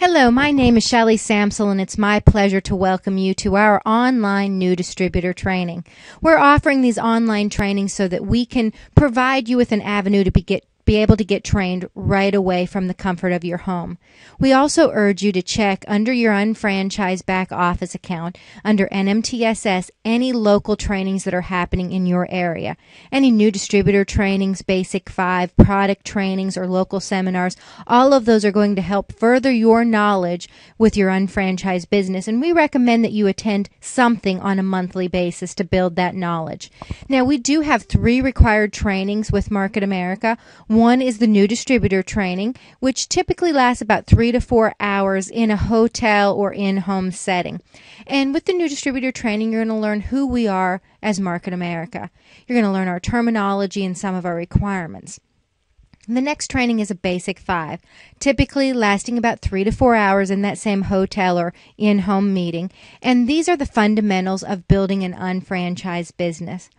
Hello, my name is Shelley Samsel, and it's my pleasure to welcome you to our online new distributor training. We're offering these online trainings so that we can provide you with an avenue to be able to get trained right away from the comfort of your home. We also urge you to check under your unfranchised back office account under NMTSS any local trainings that are happening in your area. Any new distributor trainings, Basic 5, product trainings, or local seminars, all of those are going to help further your knowledge with your unfranchised business, and we recommend that you attend something on a monthly basis to build that knowledge. Now, we do have 3 required trainings with Market America. One is the new distributor training, which typically lasts about 3 to 4 hours in a hotel or in-home setting. And with the new distributor training, you're going to learn who we are as Market America. You're going to learn our terminology and some of our requirements. The next training is a Basic 5, typically lasting about 3 to 4 hours in that same hotel or in-home meeting. And these are the fundamentals of building an unfranchised business.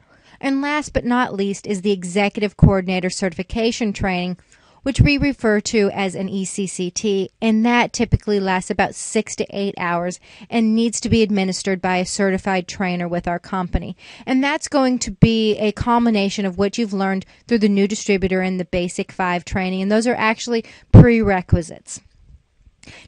And last but not least is the Executive Coordinator Certification Training, which we refer to as an ECCT, and that typically lasts about 6 to 8 hours and needs to be administered by a certified trainer with our company. And that's going to be a culmination of what you've learned through the new distributor and the Basic 5 training, and those are actually prerequisites.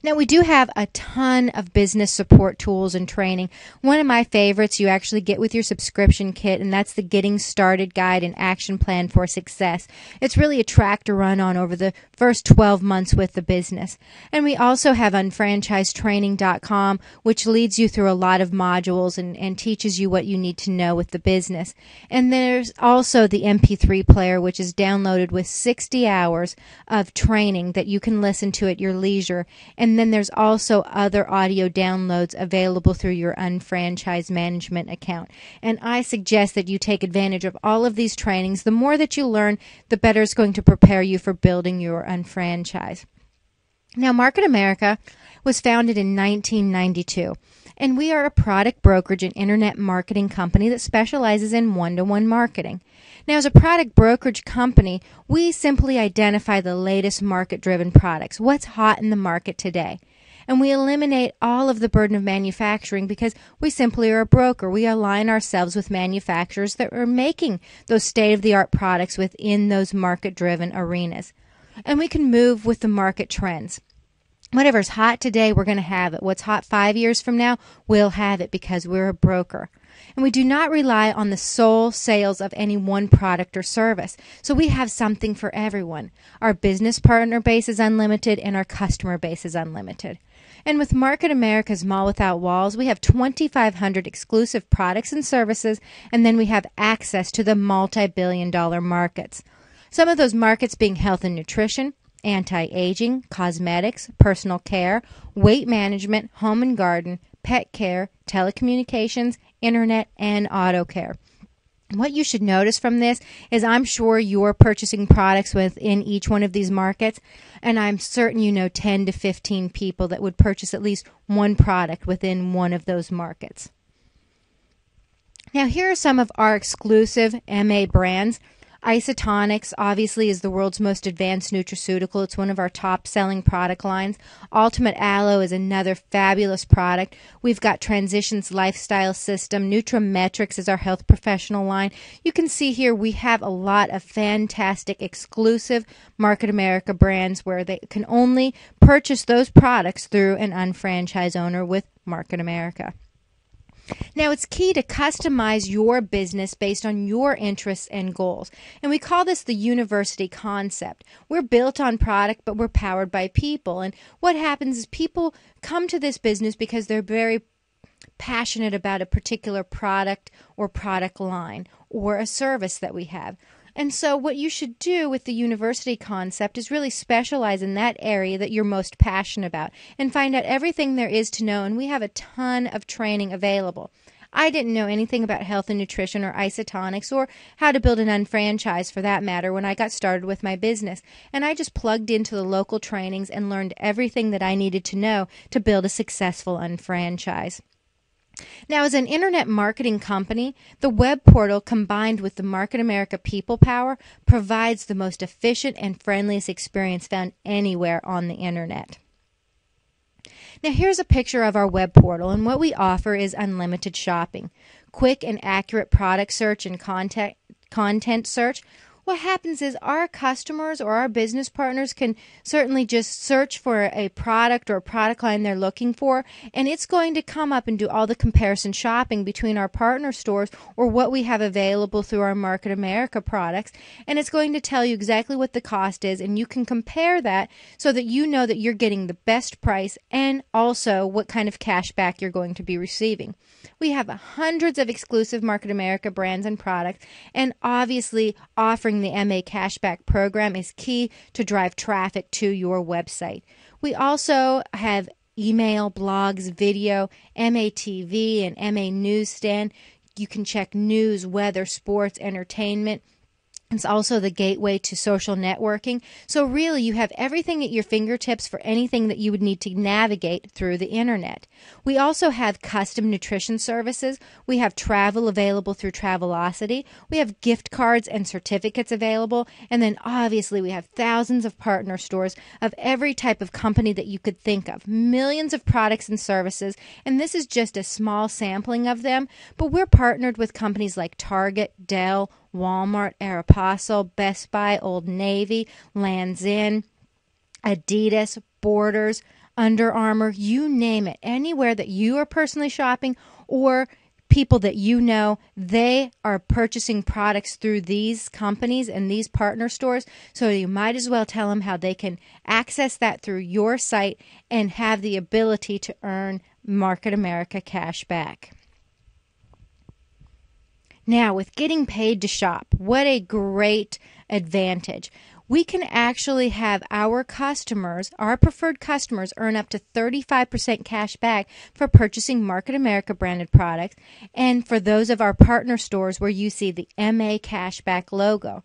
Now, we do have a ton of business support tools and training. One of my favorites you actually get with your subscription kit, and that's the Getting Started Guide and Action Plan for Success. It's really a track to run on over the first 12 months with the business. And we also have unfranchisedtraining.com, which leads you through a lot of modules and teaches you what you need to know with the business. And there's also the MP3 player, which is downloaded with 60 hours of training that you can listen to at your leisure. And then there's also other audio downloads available through your unfranchised management account. And I suggest that you take advantage of all of these trainings. The more that you learn, the better it's going to prepare you for building your unfranchise. Now, Market America was founded in 1992. And we are a product brokerage and internet marketing company that specializes in one-to-one marketing. Now, as a product brokerage company, we simply identify the latest market-driven products, what's hot in the market today. And we eliminate all of the burden of manufacturing because we simply are a broker. We align ourselves with manufacturers that are making those state-of-the-art products within those market-driven arenas. And we can move with the market trends. Whatever's hot today, we're going to have it. What's hot 5 years from now, we'll have it because we're a broker. And we do not rely on the sole sales of any one product or service. So we have something for everyone. Our business partner base is unlimited and our customer base is unlimited. And with Market America's Mall Without Walls, we have 2,500 exclusive products and services, and then we have access to the multi-billion-dollar markets. Some of those markets being health and nutrition, anti-aging, cosmetics, personal care, weight management, home and garden, pet care, telecommunications, internet, and auto care. What you should notice from this is I'm sure you're purchasing products within each one of these markets, and I'm certain you know 10 to 15 people that would purchase at least one product within one of those markets. Now, here are some of our exclusive MA brands. Isotonics obviously is the world's most advanced nutraceutical. It's one of our top-selling product lines. Ultimate Aloe is another fabulous product. We've got Transitions Lifestyle System. Nutrametrics is our health professional line. You can see here we have a lot of fantastic exclusive Market America brands where they can only purchase those products through an unfranchised owner with Market America. Now, it's key to customize your business based on your interests and goals. And we call this the university concept. We're built on product, but we're powered by people. And what happens is people come to this business because they're very passionate about a particular product or product line or a service that we have. And so what you should do with the university concept is really specialize in that area that you're most passionate about and find out everything there is to know. And we have a ton of training available. I didn't know anything about health and nutrition or isotonics or how to build an unfranchise for that matter when I got started with my business. And I just plugged into the local trainings and learned everything that I needed to know to build a successful unfranchise. Now, as an internet marketing company, the web portal combined with the Market America People Power provides the most efficient and friendliest experience found anywhere on the internet. Now here's a picture of our web portal, and what we offer is unlimited shopping, quick and accurate product search and content search. What happens is our customers or our business partners can certainly just search for a product or a product line they're looking for, and it's going to come up and do all the comparison shopping between our partner stores or what we have available through our Market America products, and it's going to tell you exactly what the cost is, and you can compare that so that you know that you're getting the best price and also what kind of cash back you're going to be receiving. We have hundreds of exclusive Market America brands and products, and obviously offering the MA Cashback program is key to drive traffic to your website. We also have email, blogs, video, MA TV, and MA Newsstand. You can check news, weather, sports, entertainment. It's also the gateway to social networking. So really, you have everything at your fingertips for anything that you would need to navigate through the internet. We also have custom nutrition services. We have travel available through Travelocity. We have gift cards and certificates available. And then obviously, we have thousands of partner stores of every type of company that you could think of. Millions of products and services. And this is just a small sampling of them. But we're partnered with companies like Target, Dell, Walmart, Aeropostale, Best Buy, Old Navy, Lands' End, Adidas, Borders, Under Armour, you name it. Anywhere that you are personally shopping or people that you know, they are purchasing products through these companies and these partner stores. So you might as well tell them how they can access that through your site and have the ability to earn Market America cash back. Now, with getting paid to shop, what a great advantage. We can actually have our customers, our preferred customers, earn up to 35% cash back for purchasing Market America branded products, and for those of our partner stores where you see the MA Cashback logo.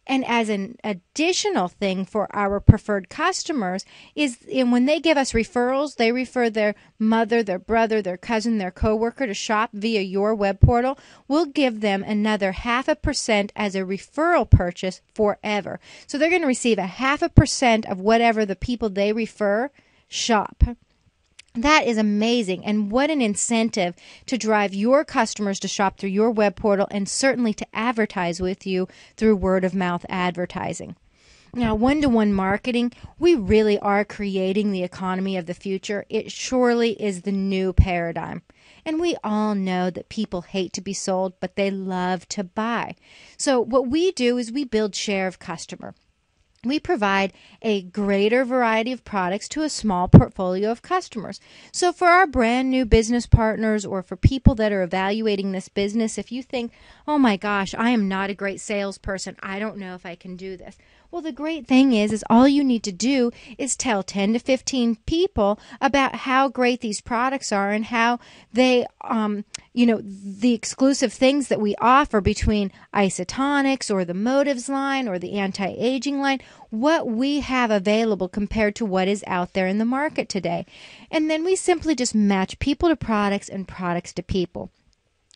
And as an additional thing for our preferred customers is when they give us referrals, they refer their mother, their brother, their cousin, their coworker to shop via your web portal. We'll give them another 0.5% as a referral purchase forever. So they're going to receive 0.5% of whatever the people they refer shop. That is amazing, and what an incentive to drive your customers to shop through your web portal and certainly to advertise with you through word-of-mouth advertising. Now, one-to-one marketing, we really are creating the economy of the future. It surely is the new paradigm. And we all know that people hate to be sold, but they love to buy. So what we do is we build share of customer. We provide a greater variety of products to a small portfolio of customers. So for our brand new business partners or for people that are evaluating this business, if you think, oh my gosh, I am not a great salesperson, I don't know if I can do this. Well, the great thing is all you need to do is tell 10 to 15 people about how great these products are and how they, the exclusive things that we offer between isotonics or the motives line or the anti-aging line, what we have available compared to what is out there in the market today. And then we simply just match people to products and products to people.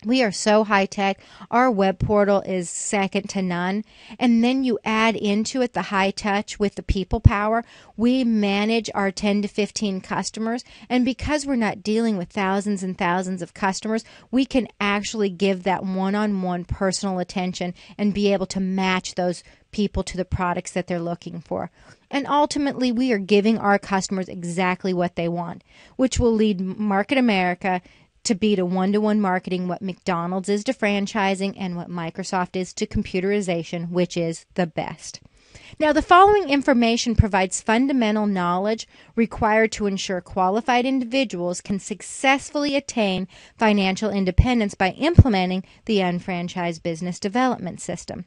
We are so high-tech. Our web portal is second to none. And then you add into it the high touch with the people power. We manage our 10 to 15 customers. And because we're not dealing with thousands and thousands of customers, we can actually give that one-on-one personal attention and be able to match those people to the products that they're looking for. And ultimately, we are giving our customers exactly what they want, which will lead Market America to be to one-to-one marketing what McDonald's is to franchising and what Microsoft is to computerization, which is the best. Now, the following information provides fundamental knowledge required to ensure qualified individuals can successfully attain financial independence by implementing the Unfranchised Business Development System.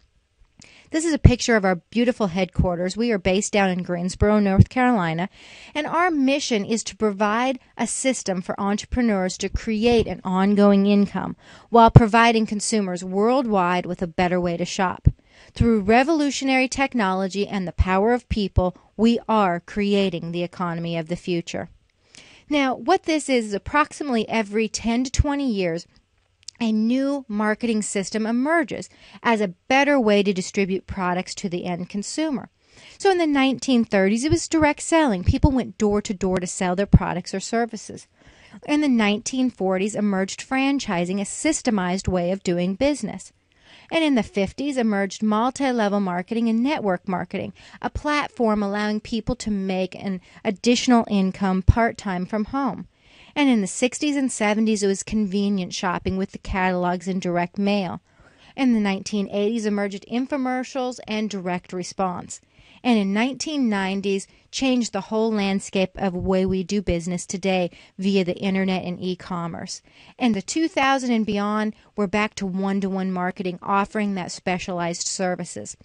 This is a picture of our beautiful headquarters. We are based down in Greensboro, North Carolina, and our mission is to provide a system for entrepreneurs to create an ongoing income while providing consumers worldwide with a better way to shop. Through revolutionary technology and the power of people, we are creating the economy of the future. Now, what this is approximately every 10 to 20 years, a new marketing system emerges as a better way to distribute products to the end consumer. So in the 1930s, it was direct selling. People went door to door to sell their products or services. In the 1940s emerged franchising, a systemized way of doing business. And in the 50s emerged multi-level marketing and network marketing, a platform allowing people to make an additional income part-time from home. And in the 60s and 70s, it was convenient shopping with the catalogs and direct mail. In the 1980s emerged infomercials and direct response. And in 1990s changed the whole landscape of the way we do business today via the internet and e-commerce. And the 2000 and beyond, we're back to one-to-one marketing, offering that specialized services.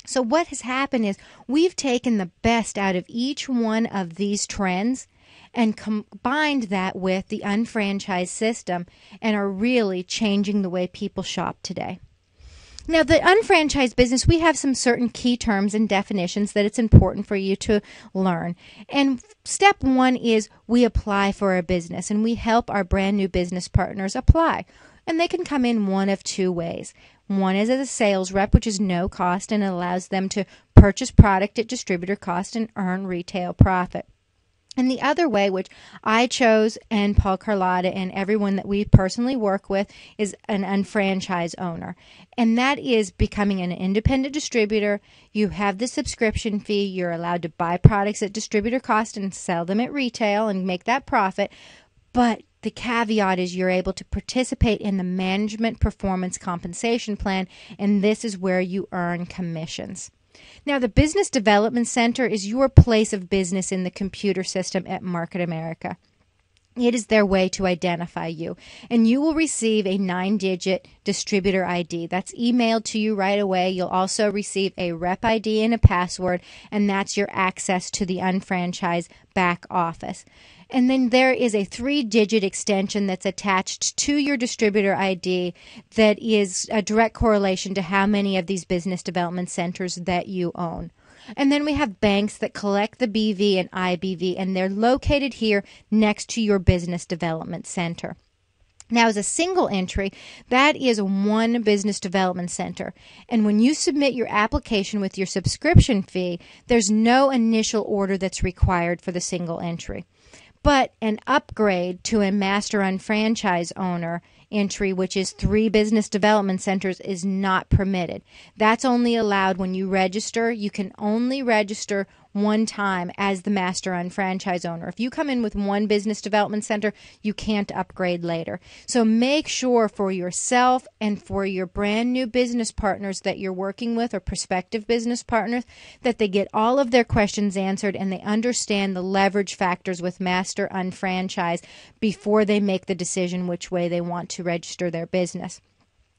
So what has happened is we've taken the best out of each one of these trends and combined that with the unfranchised system and are really changing the way people shop today. Now, the unfranchised business, we have some certain key terms and definitions that it's important for you to learn. And step one is we apply for a business, and we help our brand new business partners apply. And they can come in one of two ways. One is as a sales rep, which is no cost and allows them to purchase product at distributor cost and earn retail profit. And the other way, which I chose and Paul Carlotta and everyone that we personally work with, is an unfranchised owner. And that is becoming an independent distributor. You have the subscription fee. You're allowed to buy products at distributor cost and sell them at retail and make that profit. But the caveat is you're able to participate in the management performance compensation plan, and this is where you earn commissions. Now, the Business Development Center is your place of business in the computer system at Market America. It is their way to identify you, and you will receive a 9-digit distributor ID. That's emailed to you right away. You'll also receive a rep ID and a password, and that's your access to the unfranchised back office. And then there is a 3-digit extension that's attached to your distributor ID that is a direct correlation to how many of these business development centers that you own. And then we have banks that collect the BV and IBV, and they're located here next to your business development center. Now, as a single entry, that is one business development center. And when you submit your application with your subscription fee, there's no initial order that's required for the single entry. But an upgrade to a master unfranchised owner entry, which is 3 business development centers, is not permitted. That's only allowed when you register. You can only register one time as the master unfranchised owner. If you come in with one business development center, you can't upgrade later. So make sure for yourself and for your brand new business partners that you're working with or prospective business partners that they get all of their questions answered and they understand the leverage factors with master unfranchised before they make the decision which way they want to register their business.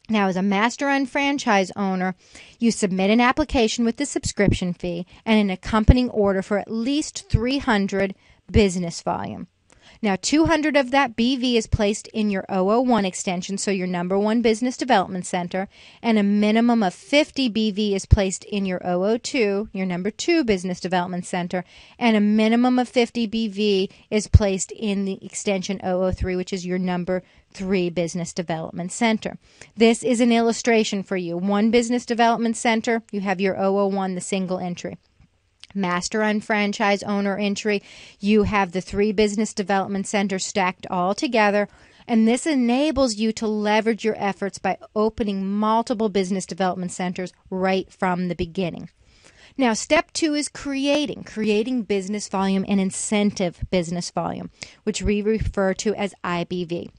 Now, as a master unfranchised owner, you submit an application with the subscription fee and an accompanying order for at least 300 business volume. Now, 200 of that BV is placed in your 001 extension, so your number 1 business development center, and a minimum of 50 BV is placed in your 002, your number 2 business development center, and a minimum of 50 BV is placed in the extension 003, which is your number 3 business development center. This is an illustration for you. One business development center, you have your 001, the single entry. Master unfranchised owner entry, you have the 3 business development centers stacked all together, and this enables you to leverage your efforts by opening multiple business development centers right from the beginning. Now, step 2 is creating business volume and incentive business volume, which we refer to as IBV.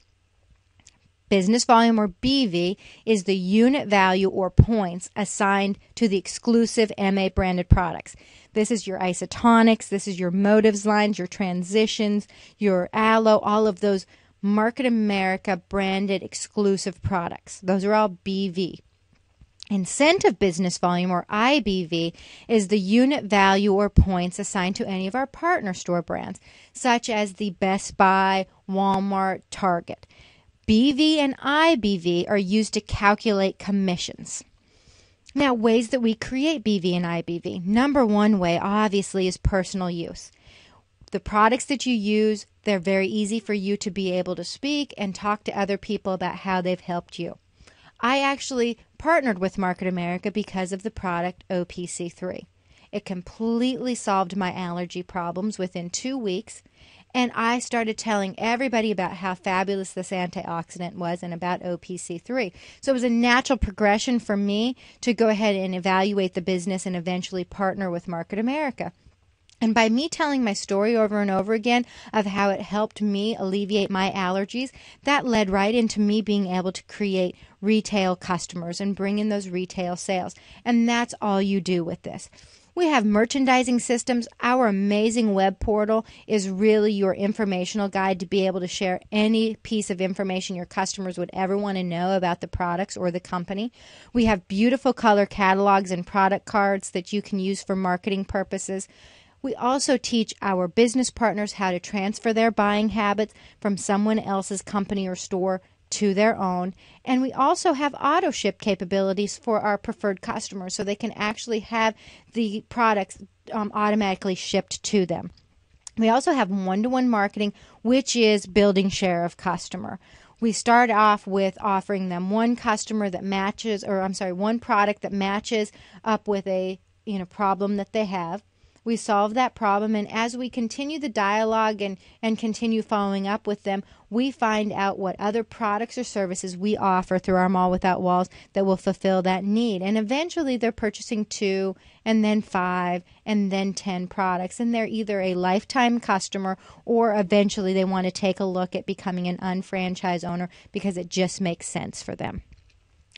Business volume, or BV, is the unit value or points assigned to the exclusive MA branded products. This is your isotonics, this is your motives lines, your transitions, your aloe, all of those Market America branded exclusive products. Those are all BV. Incentive business volume, or IBV, is the unit value or points assigned to any of our partner store brands, such as the Best Buy, Walmart, Target. BV and IBV are used to calculate commissions. Now, ways that we create BV and IBV. Number 1 way, obviously, is personal use. The products that you use, they're very easy for you to be able to speak and talk to other people about how they've helped you. I actually partnered with Market America because of the product OPC3. It completely solved my allergy problems within 2 weeks. And I started telling everybody about how fabulous this antioxidant was and about OPC3. So it was a natural progression for me to go ahead and evaluate the business and eventually partner with Market America. And by me telling my story over and over again of how it helped me alleviate my allergies, that led right into me being able to create retail customers and bring in those retail sales. And that's all you do with this. We have merchandising systems. Our amazing web portal is really your informational guide to be able to share any piece of information your customers would ever want to know about the products or the company. We have beautiful color catalogs and product cards that you can use for marketing purposes. We also teach our business partners how to transfer their buying habits from someone else's company or store to their own. And we also have auto ship capabilities for our preferred customers so they can actually have the products automatically shipped to them. We also have one-to-one marketing, which is building share of customer. We start off with offering them one product that matches up with a problem that they have. We solve that problem, and as we continue the dialogue and continue following up with them, we find out what other products or services we offer through our Mall Without Walls that will fulfill that need. And eventually they're purchasing 2 and then 5 and then 10 products, and they're either a lifetime customer or eventually they want to take a look at becoming an unfranchised owner because it just makes sense for them.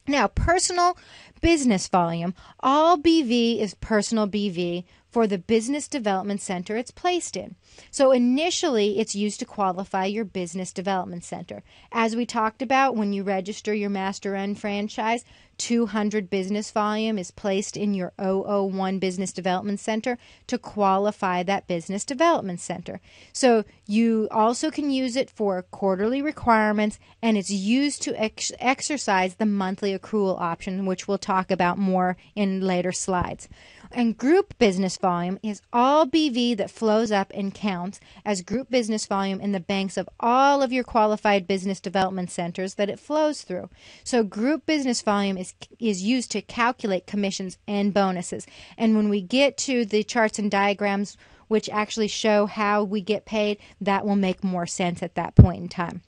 Now, personal business volume. All BV is personal BV for the business development center it's placed in. So initially, it's used to qualify your business development center. As we talked about, when you register your master-run franchise, 200 business volume is placed in your 001 business development center to qualify that business development center. So you also can use it for quarterly requirements, and it's used to exercise the monthly accrual option, which we'll talk about more in later slides. And group business volume is all BV that flows up and counts as group business volume in the banks of all of your qualified business development centers that it flows through. So group business volume is used to calculate commissions and bonuses. And when we get to the charts and diagrams which actually show how we get paid, that will make more sense at that point in time.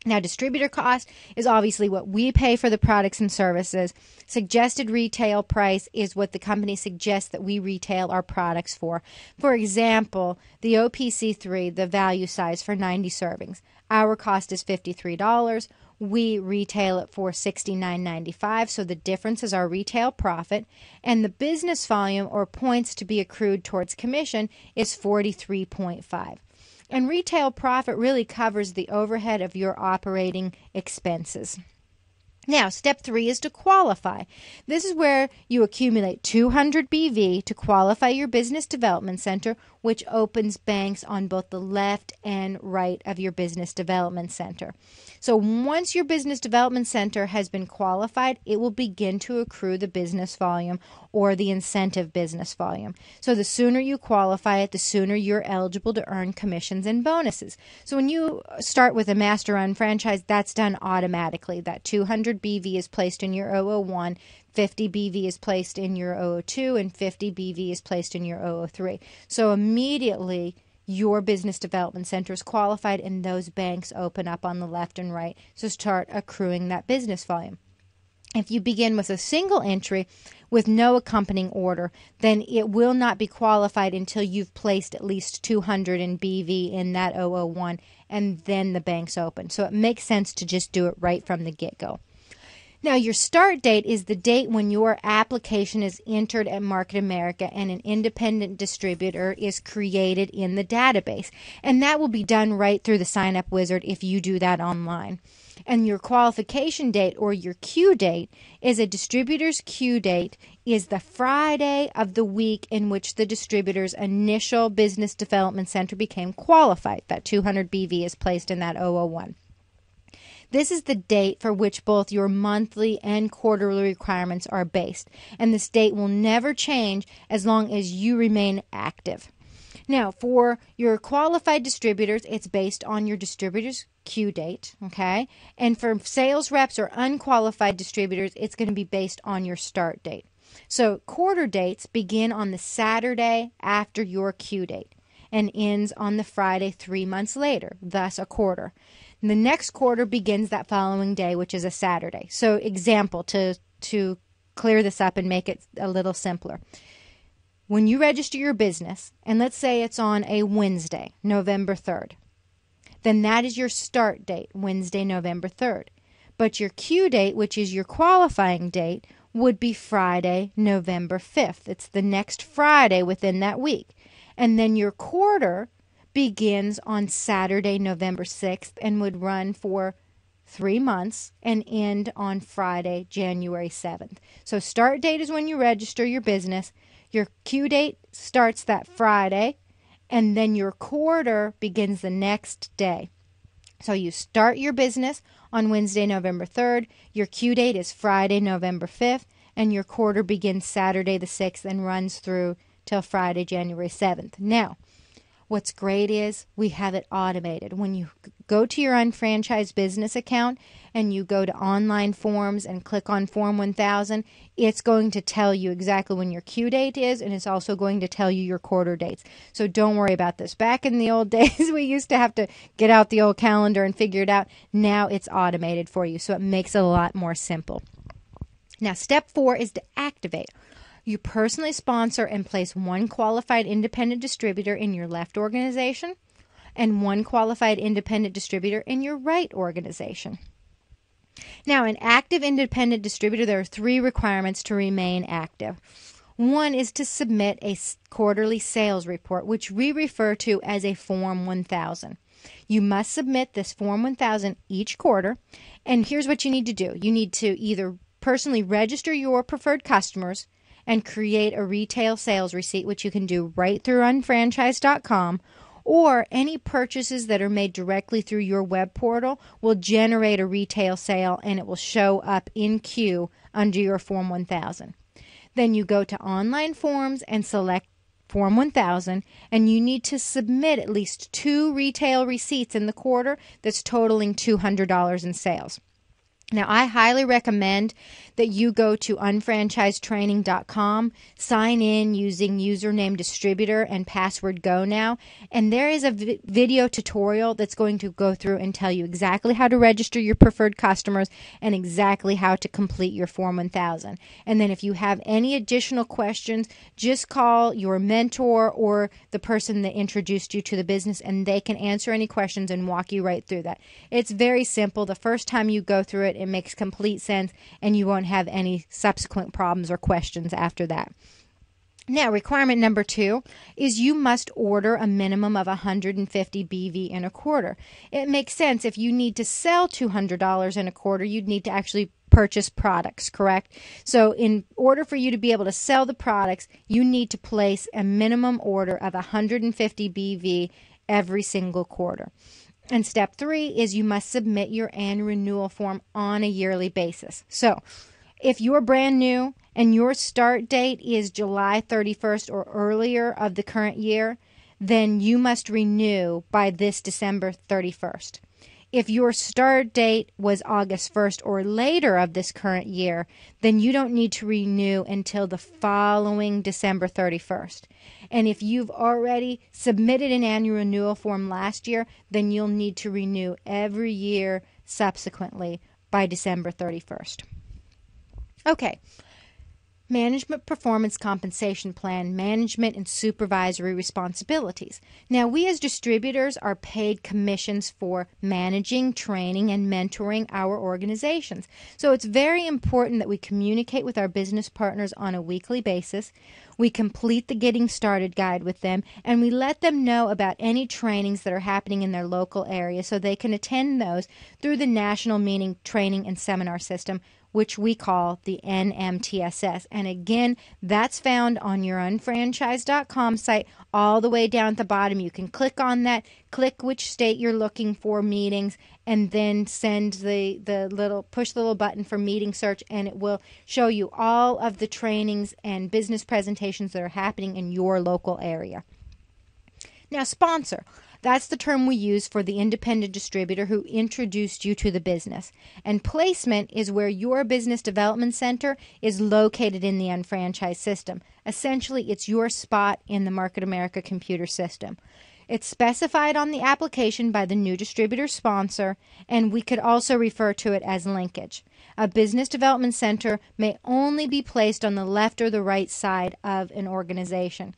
Now, distributor cost is obviously what we pay for the products and services. Suggested retail price is what the company suggests that we retail our products for. For example, the OPC3, the value size for 90 servings. Our cost is $53. We retail it for $69.95, so the difference is our retail profit. And the business volume or points to be accrued towards commission is 43.5. And retail profit really covers the overhead of your operating expenses. Now, step 3 is to qualify. This is where you accumulate 200 BV to qualify your business development center, which opens banks on both the left and right of your business development center. So once your business development center has been qualified, it will begin to accrue the business volume or the incentive business volume. So the sooner you qualify it, the sooner you're eligible to earn commissions and bonuses. So when you start with a master-run franchise, that's done automatically. That 200 BV is placed in your 001, 50 BV is placed in your 002, and 50 BV is placed in your 003. So immediately your business development center is qualified and those banks open up on the left and right. So start accruing that business volume. If you begin with a single entry with no accompanying order, then it will not be qualified until you've placed at least 200 in BV in that 001, and then the banks open. So it makes sense to just do it right from the get-go. Now, your start date is the date when your application is entered at Market America and an independent distributor is created in the database. And that will be done right through the sign-up wizard if you do that online. And your qualification date or your queue date is a distributor's queue date is the Friday of the week in which the distributor's initial business development center became qualified. That 200 BV is placed in that 001. This is the date for which both your monthly and quarterly requirements are based, and this date will never change as long as you remain active. Now, for your qualified distributors, it's based on your distributor's queue date, okay? And for sales reps or unqualified distributors, it's going to be based on your start date. So quarter dates begin on the Saturday after your Q date and ends on the Friday 3 months later, thus a quarter. And the next quarter begins that following day, which is a Saturday. So example, to clear this up and make it a little simpler. When you register your business, and let's say it's on a Wednesday, November 3rd, then that is your start date, Wednesday, November 3rd. But your Q date, which is your qualifying date, would be Friday, November 5th. It's the next Friday within that week. And then your quarter begins on Saturday, November 6th, and would run for 3 months and end on Friday, January 7th. So start date is when you register your business. Your Q date starts that Friday, and then your quarter begins the next day. So you start your business on Wednesday, November 3rd. Your Q date is Friday, November 5th, and your quarter begins Saturday the 6th and runs through till Friday, January 7th. Now, what's great is we have it automated. When you go to your unfranchised business account and you go to online forms and click on Form 1000, it's going to tell you exactly when your Q date is, and it's also going to tell you your quarter dates. So don't worry about this. Back in the old days, we used to have to get out the old calendar and figure it out. Now it's automated for you, so it makes it a lot more simple. Now, step 4 is to activate. You personally sponsor and place one qualified independent distributor in your left organization and one qualified independent distributor in your right organization. Now, an active independent distributor, there are 3 requirements to remain active. One is to submit a quarterly sales report, which we refer to as a Form 1000. You must submit this Form 1000 each quarter, and here's what you need to do. You need to either personally register your preferred customers and create a retail sales receipt, which you can do right through unfranchise.com, or any purchases that are made directly through your web portal will generate a retail sale, and it will show up in queue under your Form 1000. Then you go to online forms and select Form 1000, and you need to submit at least 2 retail receipts in the quarter that's totaling $200 in sales. Now, I highly recommend that you go to unfranchisetraining.com, sign in using username distributor and password go now, and there is a video tutorial that's going to go through and tell you exactly how to register your preferred customers and exactly how to complete your Form 1000. And then if you have any additional questions, just call your mentor or the person that introduced you to the business, and they can answer any questions and walk you right through that. It's very simple. The first time you go through it, it makes complete sense, and you won't have any subsequent problems or questions after that. Now, requirement number 2 is you must order a minimum of 150 BV in a quarter. It makes sense. If you need to sell $200 in a quarter, you'd need to actually purchase products, correct? So in order for you to be able to sell the products, you need to place a minimum order of 150 BV every single quarter. And step 3 is you must submit your annual renewal form on a yearly basis. So if you're brand new and your start date is July 31st or earlier of the current year, then you must renew by this December 31st. If your start date was August 1st or later of this current year, then you don't need to renew until the following December 31st. And if you've already submitted an annual renewal form last year, then you'll need to renew every year subsequently by December 31st. Okay. Management Performance Compensation Plan, management and supervisory responsibilities. Now, we as distributors are paid commissions for managing, training, and mentoring our organizations. So it's very important that we communicate with our business partners on a weekly basis. We complete the Getting Started guide with them, and we let them know about any trainings that are happening in their local area so they can attend those through the National Meeting, Training, and Seminar System, which we call the NMTSS. And again, that's found on your unfranchise.com site all the way down at the bottom. You can click on that, click which state you're looking for meetings, and then send push the little button for meeting search, and it will show you all of the trainings and business presentations that are happening in your local area. Now, sponsor. That's the term we use for the independent distributor who introduced you to the business. And placement is where your business development center is located in the unfranchised system. Essentially, it's your spot in the Market America computer system. It's specified on the application by the new distributor sponsor, and we could also refer to it as linkage. A business development center may only be placed on the left or the right side of an organization.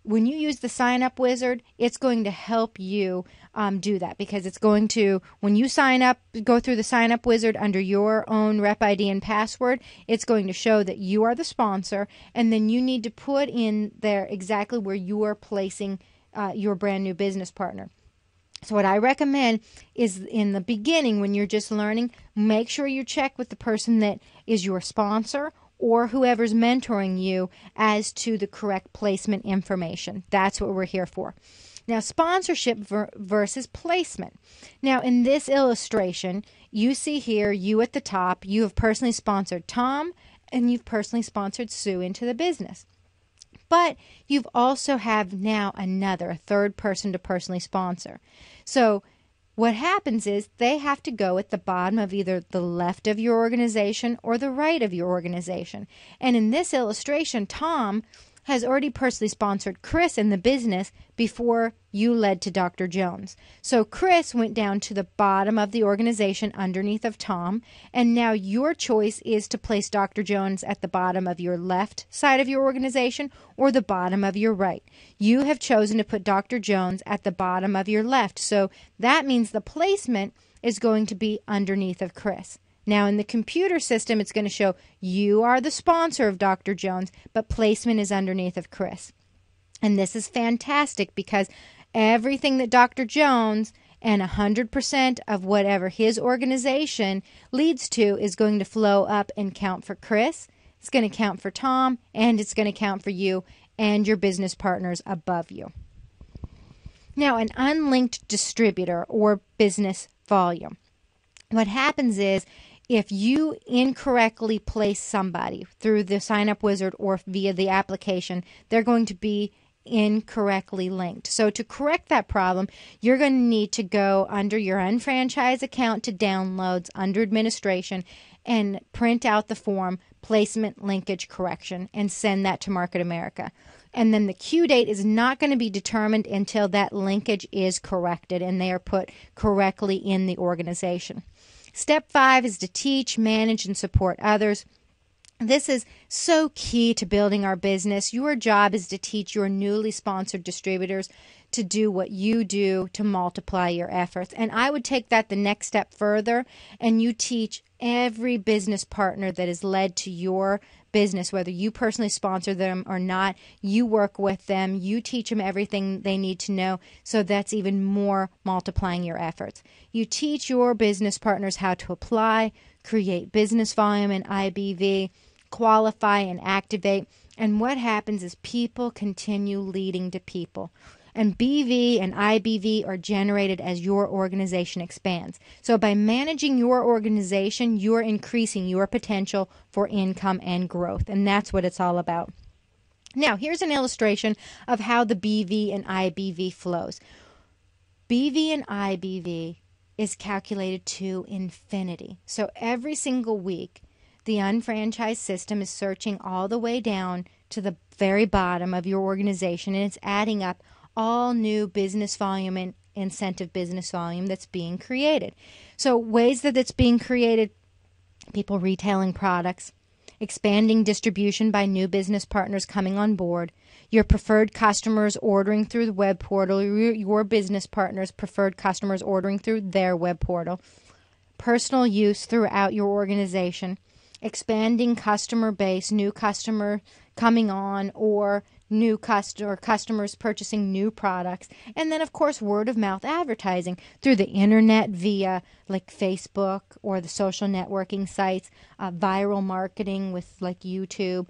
When you use the sign-up wizard, it's going to help you do that, because it's going to, when you sign up, go through the sign-up wizard under your own rep ID and password, it's going to show that you are the sponsor, and then you need to put in there exactly where you are placing your brand new business partner. So what I recommend is in the beginning, when you're just learning, make sure you check with the person that is your sponsor or whoever's mentoring you as to the correct placement information. That's what we're here for. Now, sponsorship versus placement. Now, in this illustration, you see here, you at the top, you have personally sponsored Tom and you've personally sponsored Sue into the business. But you've also have now a third person to personally sponsor. So what happens is they have to go at the bottom of either the left of your organization or the right of your organization. And in this illustration, Tom has already personally sponsored Chris in the business before you led to Dr. Jones. So Chris went down to the bottom of the organization underneath of Tom, and now your choice is to place Dr. Jones at the bottom of your left side of your organization or the bottom of your right. You have chosen to put Dr. Jones at the bottom of your left, so that means the placement is going to be underneath of Chris. Now, in the computer system, it's going to show you are the sponsor of Dr. Jones, but placement is underneath of Chris. And this is fantastic because everything that Dr. Jones and 100% of whatever his organization leads to is going to flow up and count for Chris. It's going to count for Tom, and it's going to count for you and your business partners above you. Now, an unlinked distributor or business volume. What happens is, if you incorrectly place somebody through the sign-up wizard or via the application, they're going to be incorrectly linked. So to correct that problem, you're going to need to go under your unfranchised account to downloads under administration and print out the form placement linkage correction and send that to Market America. And then the Q date is not going to be determined until that linkage is corrected and they are put correctly in the organization. Step 5 is to teach, manage, and support others. This is so key to building our business. Your job is to teach your newly sponsored distributors to do what you do to multiply your efforts. And I would take that the next step further, and you teach every business partner that is led to your business, whether you personally sponsor them or not. You work with them, you teach them everything they need to know, so that's even more multiplying your efforts. You teach your business partners how to apply, create business volume and IBV, qualify and activate, and what happens is people continue leading to people. And BV and IBV are generated as your organization expands. So by managing your organization, you're increasing your potential for income and growth. And that's what it's all about. Now, here's an illustration of how the BV and IBV flows. BV and IBV is calculated to infinity. So every single week, the unfranchised system is searching all the way down to the very bottom of your organization, and it's adding up all new business volume and incentive business volume that's being created. So ways that it's being created: people retailing products, expanding distribution by new business partners coming on board, your preferred customers ordering through the web portal, your business partners' preferred customers ordering through their web portal, personal use throughout your organization, expanding customer base, new customer coming on, or new customers purchasing new products, and then of course word of mouth advertising through the internet via like Facebook or the social networking sites, viral marketing with like YouTube,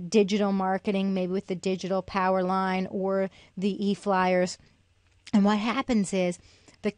digital marketing maybe with the digital power line or the e-flyers. And what happens is the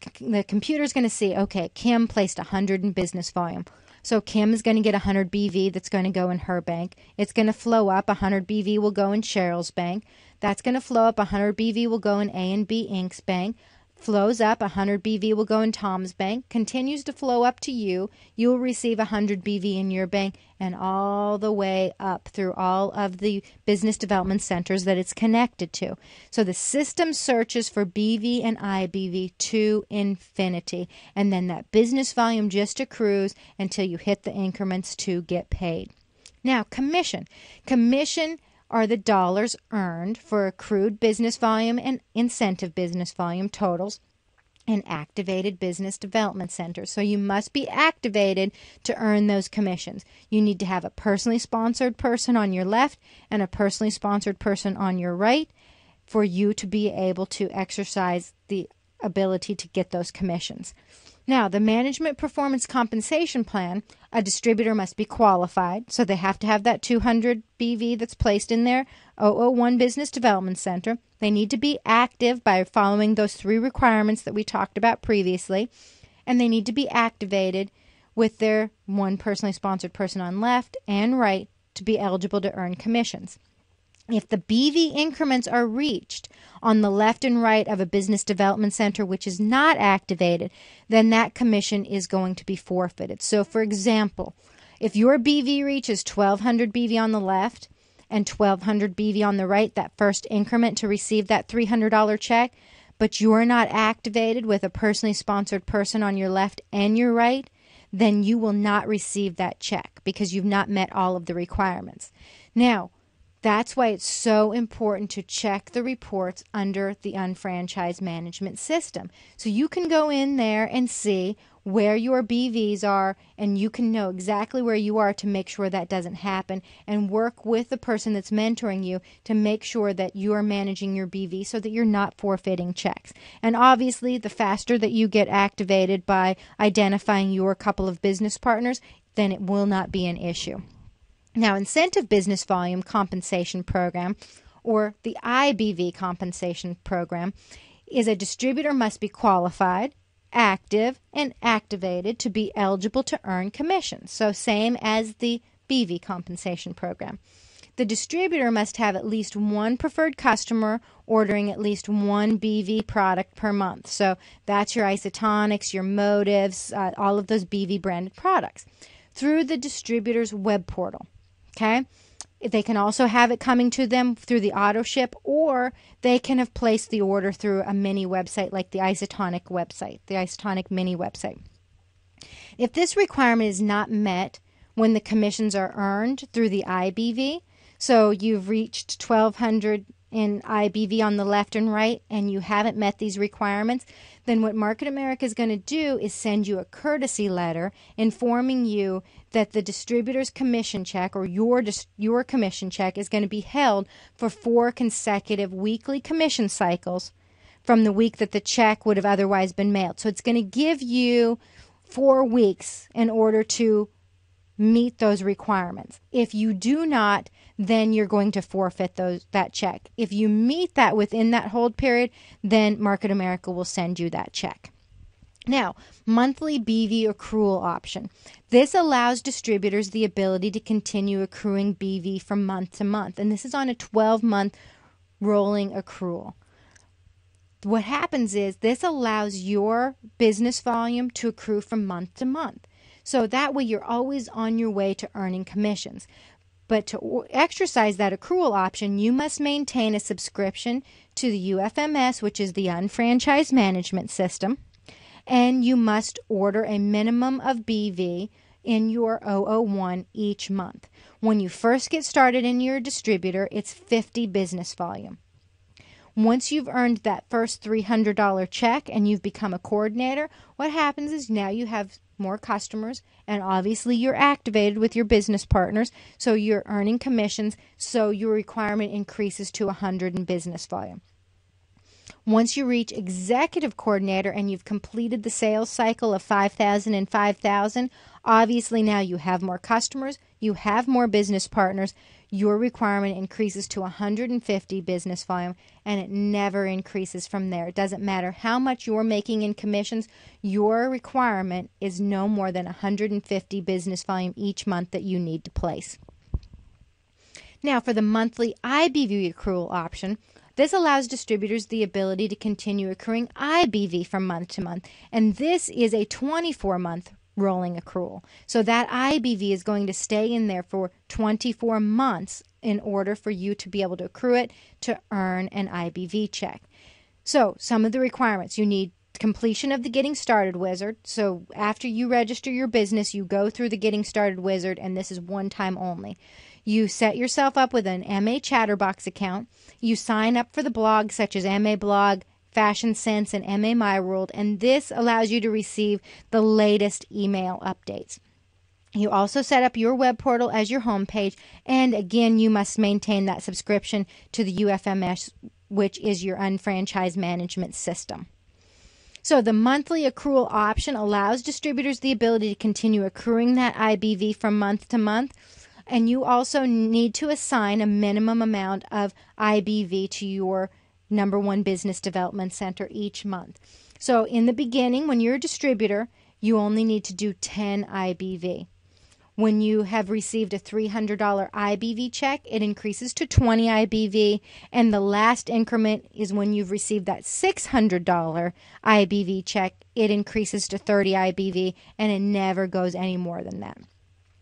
computer's going to see, okay, Kim placed 100 in business volume. So Kim is going to get 100 BV that's going to go in her bank. It's going to flow up. 100 BV will go in Cheryl's bank. That's going to flow up. 100 BV will go in A and B Inc.'s bank. flows up. 100 BV will go in Tom's bank, continues to flow up to you. You will receive 100 BV in your bank, and all the way up through all of the business development centers that it's connected to. So the system searches for BV and IBV to infinity, and then that business volume just accrues until you hit the increments to get paid. Now, commission. Commission are the dollars earned for accrued business volume and incentive business volume totals in activated business development centers. So you must be activated to earn those commissions. You need to have a personally sponsored person on your left and a personally sponsored person on your right for you to be able to exercise the ability to get those commissions. Now, the management performance compensation plan, a distributor must be qualified, so they have to have that 200 BV that's placed in their 001 Business Development Center. They need to be active by following those 3 requirements that we talked about previously, and they need to be activated with their one personally sponsored person on left and right to be eligible to earn commissions. If the BV increments are reached on the left and right of a business development center which is not activated, then that commission is going to be forfeited. So, for example, if your BV reaches 1,200 BV on the left and 1,200 BV on the right, that first increment to receive that $300 check, but you're not activated with a personally sponsored person on your left and your right, then you will not receive that check because you've not met all of the requirements. Now, that's why it's so important to check the reports under the unfranchised management system. So you can go in there and see where your BVs are, and you can know exactly where you are to make sure that doesn't happen, and work with the person that's mentoring you to make sure that you are managing your BV so that you're not forfeiting checks. And obviously, the faster that you get activated by identifying your couple of business partners, then it will not be an issue. Now, incentive business volume compensation program, or the IBV compensation program, is a distributor must be qualified, active, and activated to be eligible to earn commissions. So same as the BV compensation program. The distributor must have at least one preferred customer ordering at least one BV product per month. So that's your isotonics, your motives, all of those BV branded products through the distributor's web portal. Okay, they can also have it coming to them through the auto ship, or they can have placed the order through a mini website like the Isotonic website, the Isotonic mini website. If this requirement is not met when the commissions are earned through the IBV, so you've reached 1,200 in IBV on the left and right and you haven't met these requirements, then what Market America is going to do is send you a courtesy letter informing you that the distributor's commission check, or your commission check, is going to be held for 4 consecutive weekly commission cycles from the week that the check would have otherwise been mailed. So it's going to give you 4 weeks in order to meet those requirements. If you do not, then you're going to forfeit that check. If you meet that within that hold period, then Market America will send you that check. Now, monthly BV accrual option. This allows distributors the ability to continue accruing BV from month to month, and this is on a 12-month rolling accrual. What happens is this allows your business volume to accrue from month to month. So that way you're always on your way to earning commissions. But to exercise that accrual option, you must maintain a subscription to the UFMS, which is the Unfranchised Management System, and you must order a minimum of BV in your 001 each month. When you first get started in your distributor, it's 50 business volume. Once you've earned that first $300 check and you've become a coordinator, what happens is now you have more customers, and obviously you're activated with your business partners, so you're earning commissions, so your requirement increases to 100 in business volume. Once you reach executive coordinator and you've completed the sales cycle of 5,000 and 5,000, obviously now you have more customers, you have more business partners, your requirement increases to 150 business volume, and it never increases from there. It doesn't matter how much you're making in commissions, your requirement is no more than 150 business volume each month that you need to place. Now, for the monthly IBV accrual option, This allows distributors the ability to continue accruing IBV from month to month, and this is a 24-month rolling accrual. So that IBV is going to stay in there for 24 months in order for you to be able to accrue it to earn an IBV check. So some of the requirements: you need completion of the Getting Started Wizard. So after you register your business, you go through the Getting Started Wizard, and this is one time only. You set yourself up with an MA Chatterbox account. You sign up for the blogs such as MA Blog, Fashion Sense, and MA My World, and this allows you to receive the latest email updates. You also set up your web portal as your homepage, and again, you must maintain that subscription to the UFMS, which is your unfranchised management system. So the monthly accrual option allows distributors the ability to continue accruing that IBV from month to month, and you also need to assign a minimum amount of IBV to your number one business development center each month. So in the beginning, when you're a distributor, you only need to do 10 IBV. When you have received a $300 IBV check, it increases to 20 IBV, and the last increment is when you've received that $600 IBV check, it increases to 30 IBV, and it never goes any more than that.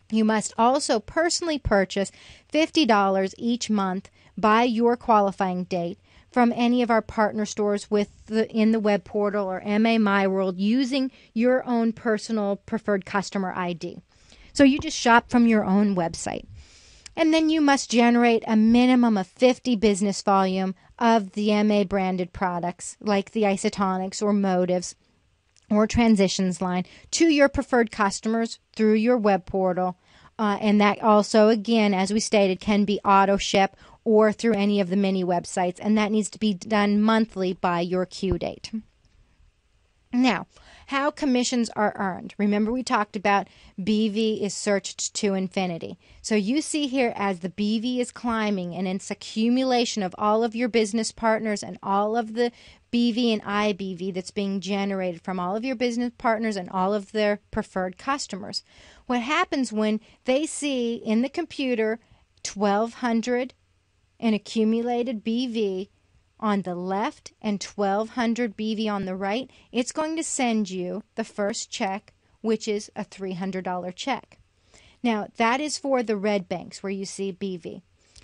You must also personally purchase $50 each month by your qualifying date from any of our partner stores in the web portal or MA My World using your own personal preferred customer ID. So you just shop from your own website. And then you must generate a minimum of 50 business volume of the MA branded products like the Isotonics or Motives or Transitions line to your preferred customers through your web portal. And that also, again, as we stated, can be auto ship or through any of the mini websites. And that needs to be done monthly by your Q date. Now, how commissions are earned. Remember, we talked about BV is searched to infinity. So you see here as the BV is climbing, and it's accumulation of all of your business partners and all of the BV and IBV that's being generated from all of your business partners and all of their preferred customers. What happens when they see in the computer 1,200 in accumulated BV on the left and 1,200 BV on the right, it's going to send you the first check, which is a $300 check. Now, that is for the red banks where you see BV.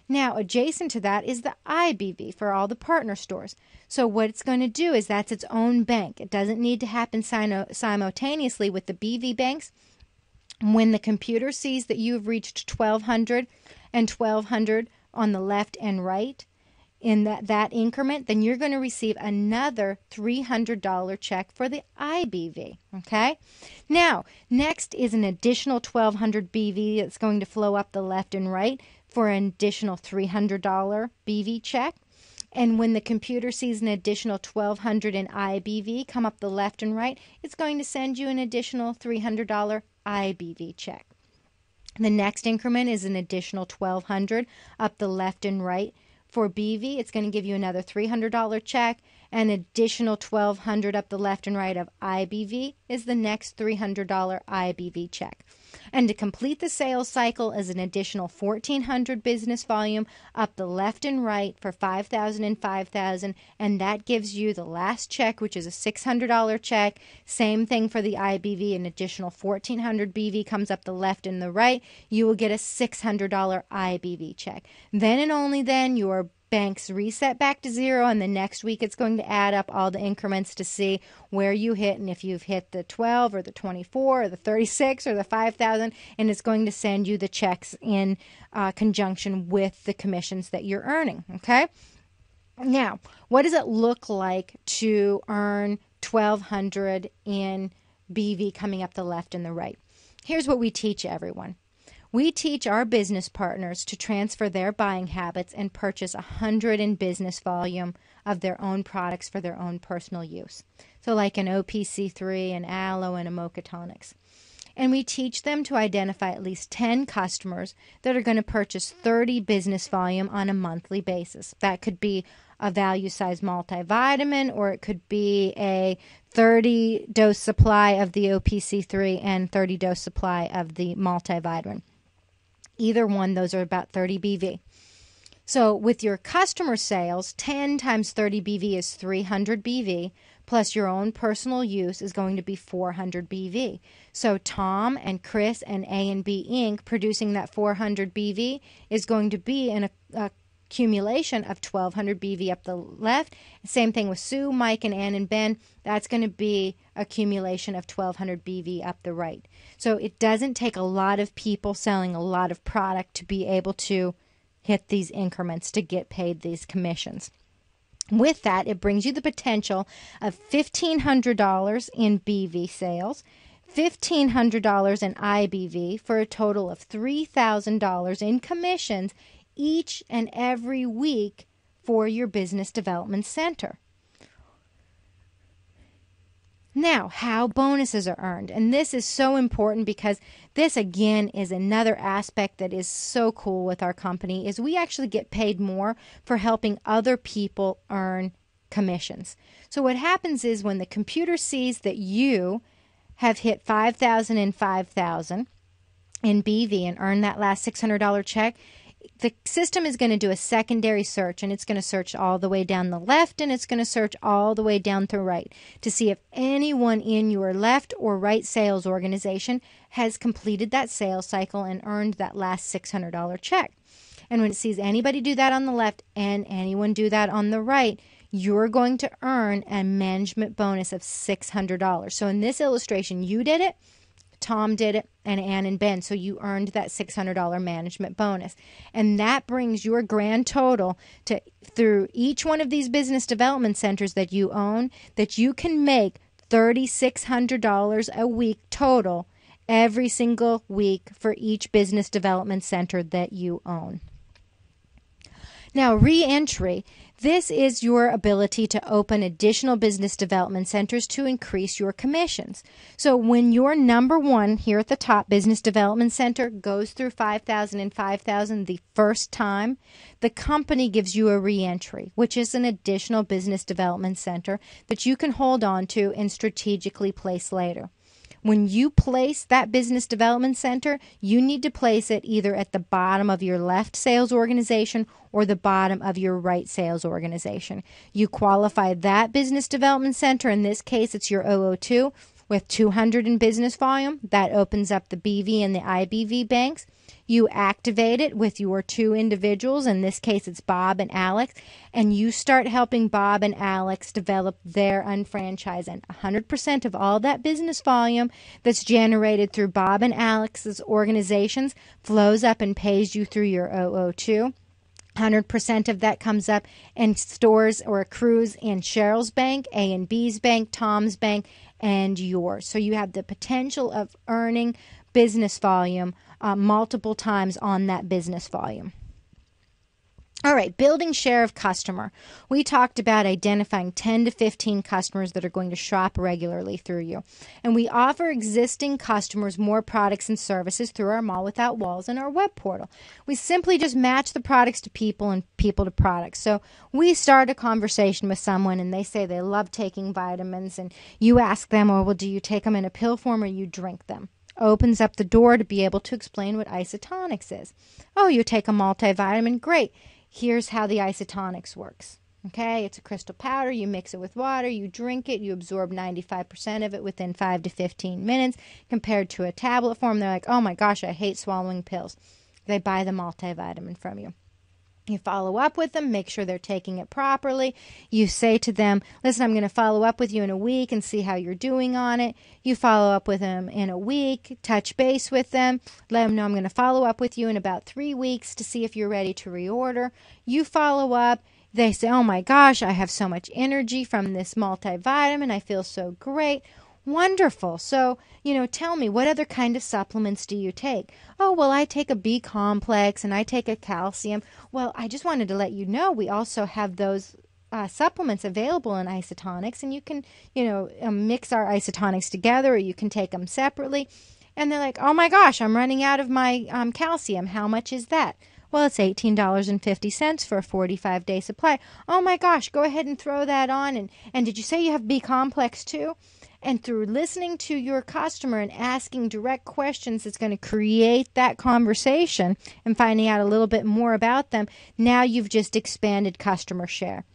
Now, adjacent to that is the IBV for all the partner stores. So what it's going to do is that's its own bank. It doesn't need to happen simultaneously with the BV banks. When the computer sees that you've reached 1,200 and 1,200 on the left and right, in that increment, then you're going to receive another $300 check for the IBV. Okay? Now, next is an additional 1,200 BV that's going to flow up the left and right for an additional $300 BV check. And when the computer sees an additional 1,200 in IBV come up the left and right, it's going to send you an additional $300 IBV check. The next increment is an additional 1,200 up the left and right. For BV, it's going to give you another $300 check. An additional 1,200 up the left and right of IBV is the next $300 IBV check. And to complete the sales cycle is an additional 1,400 business volume up the left and right for 5,000 and 5,000, and that gives you the last check, which is a $600 check. Same thing for the IBV, an additional 1,400 BV comes up the left and the right. You will get a $600 IBV check. Then and only then your banks reset back to zero, and the next week it's going to add up all the increments to see where you hit, and if you've hit the 12 or the 24 or the 36 or the 5,000, and it's going to send you the checks in conjunction with the commissions that you're earning. Okay? Now, what does it look like to earn 1,200 in BV coming up the left and the right? Here's what we teach everyone. We teach our business partners to transfer their buying habits and purchase 100 in business volume of their own products for their own personal use. So like an OPC3, an Aloe, and a Mocha Tonics. And we teach them to identify at least 10 customers that are going to purchase 30 business volume on a monthly basis. That could be a value-sized multivitamin, or it could be a 30-dose supply of the OPC3 and 30-dose supply of the multivitamin. Either one, those are about 30 BV. So with your customer sales, 10 times 30 BV is 300 BV, plus your own personal use is going to be 400 BV. So Tom and Chris and A&B Inc. producing that 400 BV is going to be an accumulation of 1200 BV up the left. Same thing with Sue, Mike, and Ann and Ben. That's going to be accumulation of 1200 BV up the right. So it doesn't take a lot of people selling a lot of product to be able to hit these increments to get paid these commissions. With that, it brings you the potential of $1,500 in BV sales, $1,500 in IBV, for a total of $3,000 in commissions each and every week for your business development center. Now, how bonuses are earned. And this is so important because this, again, is another aspect that is so cool with our company, is we actually get paid more for helping other people earn commissions. So what happens is when the computer sees that you have hit 5,000 and 5,000 in BV and earned that last $600 check, the system is going to do a secondary search, and it's going to search all the way down the left, and it's going to search all the way down the right to see if anyone in your left or right sales organization has completed that sales cycle and earned that last $600 check. And when it sees anybody do that on the left and anyone do that on the right, you're going to earn a management bonus of $600. So in this illustration, you did it, Tom did it, and Ann and Ben. So you earned that $600 management bonus. And that brings your grand total to, through each one of these business development centers that you own, that you can make $3,600 a week total every single week for each business development center that you own. Now, re-entry. This is your ability to open additional business development centers to increase your commissions. So when your number one here at the top business development center goes through 5,000 and 5,000 the first time, the company gives you a re-entry, which is an additional business development center that you can hold on to and strategically place later. When you place that business development center, you need to place it either at the bottom of your left sales organization or the bottom of your right sales organization. You qualify that business development center, in this case it's your 002, with 200 in business volume. That opens up the BV and the IBV banks. You activate it with your two individuals, in this case it's Bob and Alex, and you start helping Bob and Alex develop their unfranchised. And 100% of all that business volume that's generated through Bob and Alex's organizations flows up and pays you through your 002. 100% of that comes up and stores or accrues in Cheryl's bank, A and B's bank, Tom's bank, and yours. So you have the potential of earning business volume multiple times on that business volume. All right, building share of customer. We talked about identifying 10 to 15 customers that are going to shop regularly through you. And we offer existing customers more products and services through our Mall Without Walls and our web portal. We simply just match the products to people and people to products. So we start a conversation with someone and they say they love taking vitamins, and you ask them, oh, well, do you take them in a pill form or you drink them? Opens up the door to be able to explain what isotonics is. Oh, you take a multivitamin? Great. Here's how the isotonics works. Okay, it's a crystal powder. You mix it with water. You drink it. You absorb 95% of it within 5 to 15 minutes compared to a tablet form. They're like, oh my gosh, I hate swallowing pills. They buy the multivitamin from you. You follow up with them, make sure they're taking it properly. You say to them, listen, I'm going to follow up with you in a week and see how you're doing on it. You follow up with them in a week, touch base with them, let them know I'm going to follow up with you in about 3 weeks to see if you're ready to reorder. You follow up. They say, oh my gosh, I have so much energy from this multivitamin. I feel so great. Wonderful. So, tell me, what other kind of supplements do you take? Oh, well, I take a B complex and I take a calcium. Well, I just wanted to let you know we also have those supplements available in isotonics, and you can, mix our isotonics together, or you can take them separately. And they're like, oh my gosh, I'm running out of my calcium. How much is that? Well, it's $18.50 for a 45-day supply. Oh my gosh, go ahead and throw that on. And did you say you have B complex too? And through listening to your customer and asking direct questions, it's going to create that conversation and finding out a little bit more about them. Now you've just expanded customer share.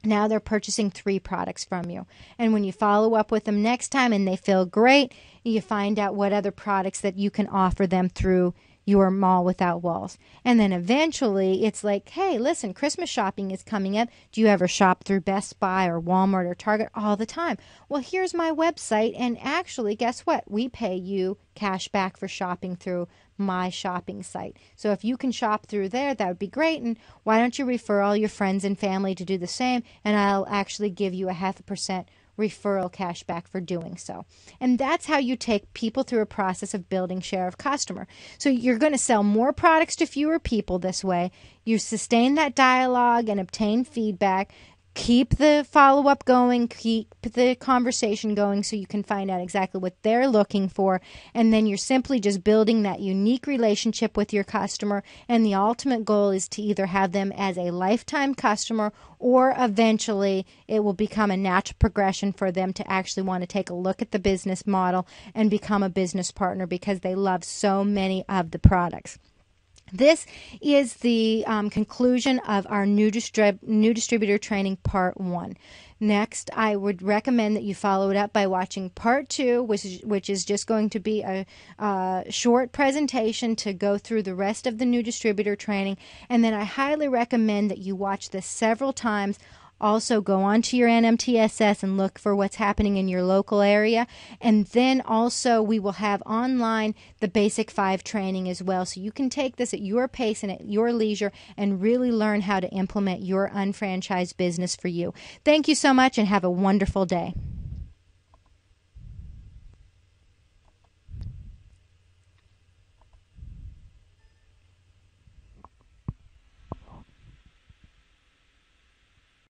Now they're purchasing 3 products from you. And when you follow up with them next time and they feel great, you find out what other products that you can offer them through your Mall Without Walls. And then eventually it's like, hey, listen, Christmas shopping is coming up. Do you ever shop through Best Buy or Walmart or Target? All the time. Well, here's my website, and actually, guess what? We pay you cash back for shopping through my shopping site. So if you can shop through there, that would be great. And why don't you refer all your friends and family to do the same? And I'll actually give you a 0.5% referral cash back for doing so. And that's how you take people through a process of building share of customer. So you're going to sell more products to fewer people this way. You sustain that dialogue and obtain feedback. Keep the follow-up going, keep the conversation going so you can find out exactly what they're looking for. And then you're simply just building that unique relationship with your customer. And the ultimate goal is to either have them as a lifetime customer, or eventually it will become a natural progression for them to actually want to take a look at the business model and become a business partner because they love so many of the products. This is the conclusion of our new distributor training part 1. Next, I would recommend that you follow it up by watching part 2, which is just going to be a short presentation to go through the rest of the new distributor training. And then I highly recommend that you watch this several times. Also, go onto your NMTSS and look for what's happening in your local area. And then also we will have online the Basic 5 training as well. So you can take this at your pace and at your leisure and really learn how to implement your unfranchised business for you. Thank you so much and have a wonderful day.